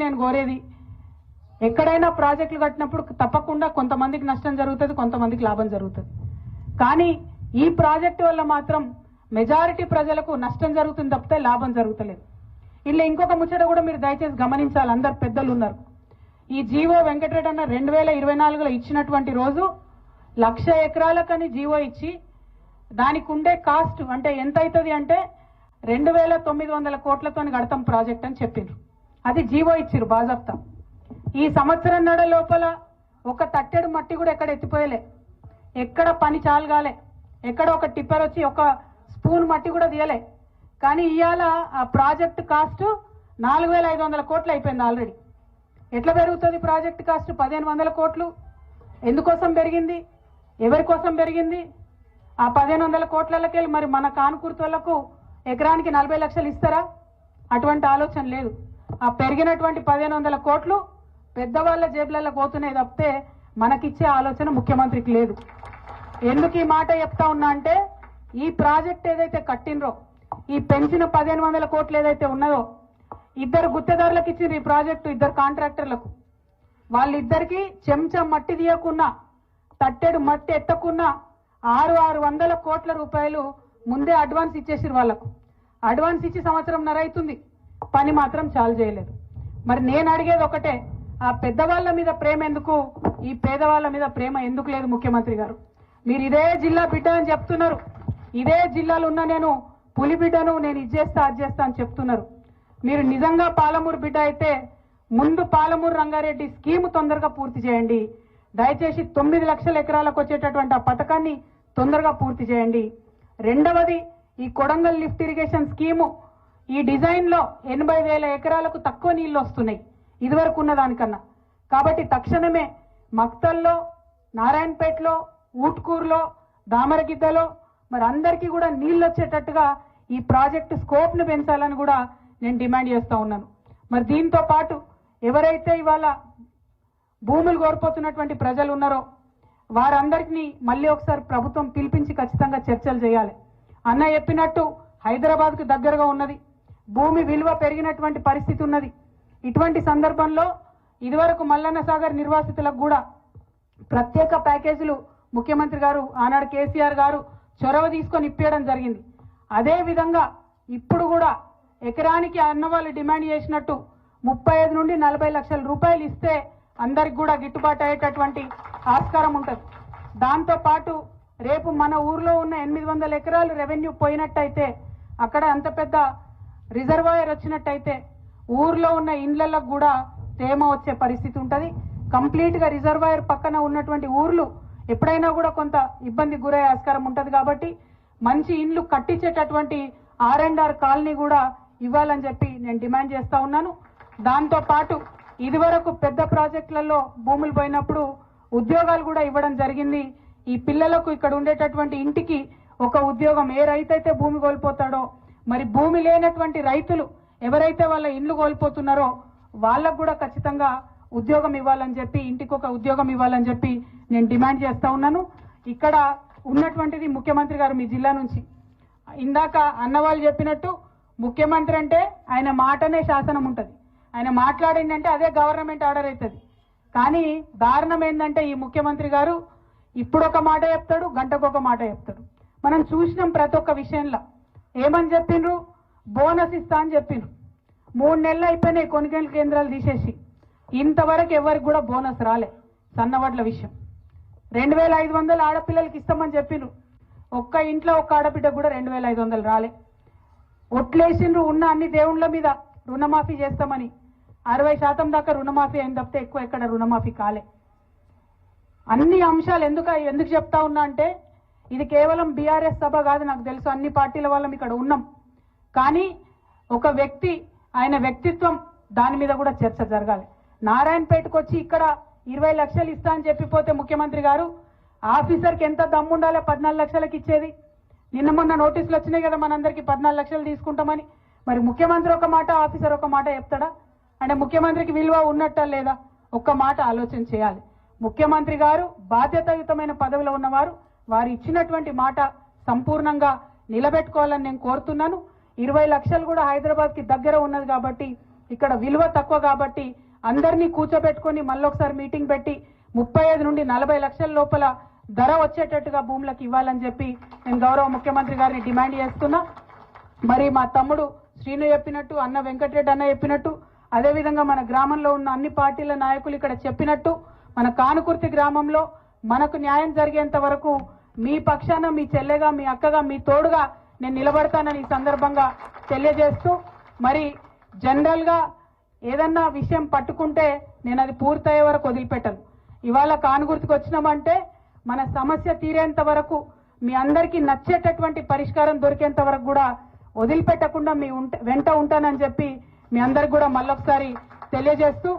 నేను కోరేది ఎక్కడైనా ప్రాజెక్టులు కట్టినప్పుడు తప్పకుండా కొంతమందికి నష్టం జరుగుతుంది, కొంతమందికి లాభం జరుగుతుంది. కానీ ఈ ప్రాజెక్టు వల్ల మాత్రం మెజారిటీ ప్రజలకు నష్టం జరుగుతుంది తప్పితే లాభం జరుగుతలేదు. ఇలా ఇంకొక ముచ్చట కూడా మీరు దయచేసి గమనించాలి, అందరు పెద్దలు ఉన్నారు. ఈ జీవో వెంకటరెడ్డి అన్న 2024లో ఇచ్చినటువంటి రోజు 1,00,000 ఎకరాలకని జీవో ఇచ్చి దానికి ఉండే కాస్ట్ అంటే ఎంత అవుతుంది అంటే 2,900 కోట్లతో కడతాం ప్రాజెక్ట్ అని చెప్పిండ్రు. అది జీవో ఇచ్చిర్రు బాజాప్తా. ఈ సంవత్సరం నడ లోపల ఒక తట్టెడు మట్టి కూడా ఎక్కడ ఎత్తిపోయలే, ఎక్కడ పని చాలుగాలే, ఎక్కడ ఒక టిప్పర్ వచ్చి ఒక స్పూన్ మట్టి కూడా తీయలే. కానీ ఇవాళ ఆ ప్రాజెక్ట్ కాస్ట్ 4,500 కోట్లు అయిపోయింది ఆల్రెడీ. ఎట్లా పెరుగుతుంది ప్రాజెక్ట్ కాస్ట్? 1,500 కోట్లు. ఎందుకోసం పెరిగింది? ఎవరి కోసం పెరిగింది? ఆ 1,500 కోట్లకెళ్ళి మరి మన కానుకూర్తోళ్లకు ఎకరానికి 40 లక్షలు ఇస్తారా? అటువంటి ఆలోచన లేదు. ఆ పెరిగినటువంటి 1,500 కోట్లు పెద్దవాళ్ళ జేబులలో పోతున్నాయి తప్పితే మనకిచ్చే ఆలోచన ముఖ్యమంత్రికి లేదు. ఎందుకు ఈ మాట చెప్తా ఉన్నా అంటే ఈ ప్రాజెక్ట్ ఏదైతే కట్టినరో, ఈ పెంచిన 1,500 కోట్లు ఏదైతే ఉన్నదో, ఇద్దరు గుత్తేదారులకు ఇచ్చిండ్రు ఈ ప్రాజెక్టు, ఇద్దరు కాంట్రాక్టర్లకు. వాళ్ళిద్దరికి చెంచా మట్టి తీయకున్నా, తట్టెడు మట్టి ఎత్తకున్నా 600 కోట్ల రూపాయలు ముందే అడ్వాన్స్ ఇచ్చేసిరు వాళ్ళకు. అడ్వాన్స్ ఇచ్చి సంవత్సరంన్నర అవుతుంది, పని మాత్రం చాలు చేయలేదు. మరి నేను అడిగేది ఒకటే, ఆ పెద్దవాళ్ళ మీద ప్రేమ ఎందుకు, ఈ పేదవాళ్ళ మీద ప్రేమ ఎందుకు లేదు ముఖ్యమంత్రి గారు? మీరు ఇదే జిల్లా బిడ్డ అని చెప్తున్నారు, ఇదే జిల్లాలో ఉన్న నేను పులి బిడ్డను, నేను ఇది చేస్తా అది చేస్తా అని చెప్తున్నారు. మీరు నిజంగా పాలమూరు బిడ్డ అయితే ముందు పాలమూరు రంగారెడ్డి స్కీమ్ తొందరగా పూర్తి చేయండి. దయచేసి 9 లక్షల ఎకరాలకు వచ్చేటటువంటి ఆ పథకాన్ని తొందరగా పూర్తి చేయండి. రెండవది, ఈ కొడంగల్ లిఫ్ట్ ఇరిగేషన్ స్కీము ఈ డిజైన్లో 80,000 ఎకరాలకు తక్కువ నీళ్లు వస్తున్నాయి ఇదివరకు ఉన్న దానికన్నా. కాబట్టి తక్షణమే మక్తల్లో, నారాయణపేటలో, ఊట్కూరులో, దామరగిద్దలో మరి అందరికీ కూడా నీళ్లు వచ్చేటట్టుగా ఈ ప్రాజెక్టు స్కోప్ను పెంచాలని కూడా నేను డిమాండ్ చేస్తూ ఉన్నాను. మరి దీంతో పాటు ఎవరైతే ఇవాళ భూములు కోల్పోతున్నటువంటి ప్రజలు ఉన్నారో వారందరికీ మళ్ళీ ఒకసారి ప్రభుత్వం పిలిపించి ఖచ్చితంగా చర్చలు చేయాలి. అన్న చెప్పినట్టు హైదరాబాద్కు దగ్గరగా ఉన్నది, భూమి విలువ పెరిగినటువంటి పరిస్థితి ఉన్నది. ఇటువంటి సందర్భంలో ఇదివరకు మల్లన్న సాగర్ నిర్వాసితులకు కూడా ప్రత్యేక ప్యాకేజీలు ముఖ్యమంత్రి గారు ఆనాడు కేసీఆర్ గారు చొరవ తీసుకొని ఇప్పించడం జరిగింది. అదే విధంగా ఇప్పుడు కూడా ఎకరానికి అన్నవాళ్ళు డిమాండ్ చేసినట్టు 35 నుండి 40 లక్షల రూపాయలు ఇస్తే అందరికి కూడా గిట్టుబాటు అయ్యేటటువంటి ఆస్కారం ఉంటుంది. దాంతోపాటు రేపు మన ఊర్లో ఉన్న 800 ఎకరాలు రెవెన్యూ పోయినట్టయితే, అక్కడ అంత పెద్ద రిజర్వాయర్ వచ్చినట్టయితే ఊర్లో ఉన్న ఇండ్లకు కూడా తేమ వచ్చే పరిస్థితి ఉంటుంది. కంప్లీట్గా రిజర్వాయర్ పక్కన ఉన్నటువంటి ఊర్లు ఎప్పుడైనా కూడా కొంత ఇబ్బంది గురయ్యే ఆస్కారం ఉంటుంది. కాబట్టి మంచి ఇండ్లు కట్టించేటటువంటి R&R కాలనీ కూడా ఇవ్వాలని చెప్పి నేను డిమాండ్ చేస్తూ ఉన్నాను. దాంతోపాటు ఇదివరకు పెద్ద ప్రాజెక్టులలో భూములు పోయినప్పుడు ఉద్యోగాలు కూడా ఇవ్వడం జరిగింది. ఈ పిల్లలకు ఇక్కడ ఉండేటటువంటి ఇంటికి ఒక ఉద్యోగం, ఏ రైతు అయితే భూమి కోల్పోతాడో మరి భూమి లేనటువంటి రైతులు ఎవరైతే వాళ్ళ ఇండ్లు కోల్పోతున్నారో వాళ్ళకు కూడా ఖచ్చితంగా ఉద్యోగం ఇవ్వాలని చెప్పి, ఇంటికి ఒక ఉద్యోగం ఇవ్వాలని చెప్పి నేను డిమాండ్ చేస్తూ ఉన్నాను. ఇక్కడ ఉన్నటువంటిది ముఖ్యమంత్రి గారు మీ జిల్లా నుంచి ఇందాక అన్నవాళ్ళు చెప్పినట్టు ముఖ్యమంత్రి అంటే ఆయన మాటనే శాసనం ఉంటుంది, ఆయన మాట్లాడిందంటే అదే గవర్నమెంట్ ఆర్డర్ అవుతుంది. కానీ దారుణం ఏంటంటే ఈ ముఖ్యమంత్రి గారు ఇప్పుడు ఒక మాట చెప్తాడు, గంటకు ఒక మాట చెప్తాడు. మనం చూసినాం ప్రతి ఒక్క విషయంలో. ఏమని చెప్పిండ్రు? బోనస్ ఇస్తా అని చెప్పిండ్రు. 3 నెలలు అయిపోయినాయి కొనుగోలు కేంద్రాలు తీసేసి, ఇంతవరకు ఎవరికి కూడా బోనస్ రాలే. సన్నవడ్ల విషయం 2,500 ఆడపిల్లలకి ఇస్తామని చెప్పిండ్రు, ఒక్క ఇంట్లో ఒక్క ఆడబిడ్డ కూడా 2,500 రాలే. ఒట్లేసిండ్రు ఉన్న అన్ని దేవుళ్ళ మీద రుణమాఫీ చేస్తామని, 60% దాకా రుణమాఫీ అయిన తప్పితే ఎక్కువ ఎక్కడ రుణమాఫీ కాలే. అన్ని అంశాలు ఎందుకు చెప్తా ఉన్నా అంటే ఇది కేవలం బీఆర్ఎస్ సభ కాదు, నాకు తెలుసు అన్ని పార్టీల వాళ్ళం ఇక్కడ ఉన్నాం. కానీ ఒక వ్యక్తి, ఆయన వ్యక్తిత్వం, దాని మీద కూడా చర్చ జరగాలి. నారాయణపేటకు వచ్చి ఇక్కడ 20 లక్షలు ఇస్తా అని చెప్పిపోతే ముఖ్యమంత్రి గారు ఆఫీసర్కి ఎంత దమ్ము ఉండాలి 14 లక్షలకు ఇచ్చేది? నిన్న మొన్న నోటీసులు వచ్చినాయి కదా మనందరికీ 14 లక్షలు తీసుకుంటామని. మరి ముఖ్యమంత్రి ఒక మాట, ఆఫీసర్ ఒక మాట చెప్తాడా? అంటే ముఖ్యమంత్రికి విలువ ఉన్నట్టా లేదా? ఒక్క మాట ఆలోచన చేయాలి. ముఖ్యమంత్రి గారు బాధ్యతాయుతమైన పదవిలో ఉన్నవారు, వారు ఇచ్చినటువంటి మాట సంపూర్ణంగా నిలబెట్టుకోవాలని నేను కోరుతున్నాను. 20 లక్షలు కూడా హైదరాబాద్కి దగ్గర ఉన్నది కాబట్టి ఇక్కడ విలువ తక్కువ కాబట్టి అందరినీ కూర్చోబెట్టుకొని మళ్ళొకసారి మీటింగ్ పెట్టి 35 నుండి 40 లక్షల లోపల ధర వచ్చేటట్టుగా భూములకు ఇవ్వాలని చెప్పి నేను గౌరవ ముఖ్యమంత్రి గారిని డిమాండ్ చేస్తున్నా. మరి మా తమ్ముడు శ్రీను చెప్పినట్టు, అన్న వెంకటరెడ్డి అన్న చెప్పినట్టు, అదేవిధంగా మన గ్రామంలో ఉన్న అన్ని పార్టీల నాయకులు ఇక్కడ చెప్పినట్టు మన కానుకుర్తి గ్రామంలో మనకు న్యాయం జరిగేంత వరకు మీ పక్షాన, మీ చెల్లెగా, మీ అక్కగా, మీ తోడుగా నేను నిలబడతానని ఈ సందర్భంగా తెలియజేస్తూ, మరి జనరల్గా ఏదన్నా విషయం పట్టుకుంటే నేను అది పూర్తయ్యే వరకు వదిలిపెట్టను. ఇవాళ కానుగుర్తికి వచ్చినామంటే మన సమస్య తీరేంత వరకు, మీ అందరికీ నచ్చేటటువంటి పరిష్కారం దొరికేంత వరకు కూడా వదిలిపెట్టకుండా మీ వెంట ఉంటానని చెప్పి మీ అందరికి కూడా మళ్ళొకసారి తెలియజేస్తూ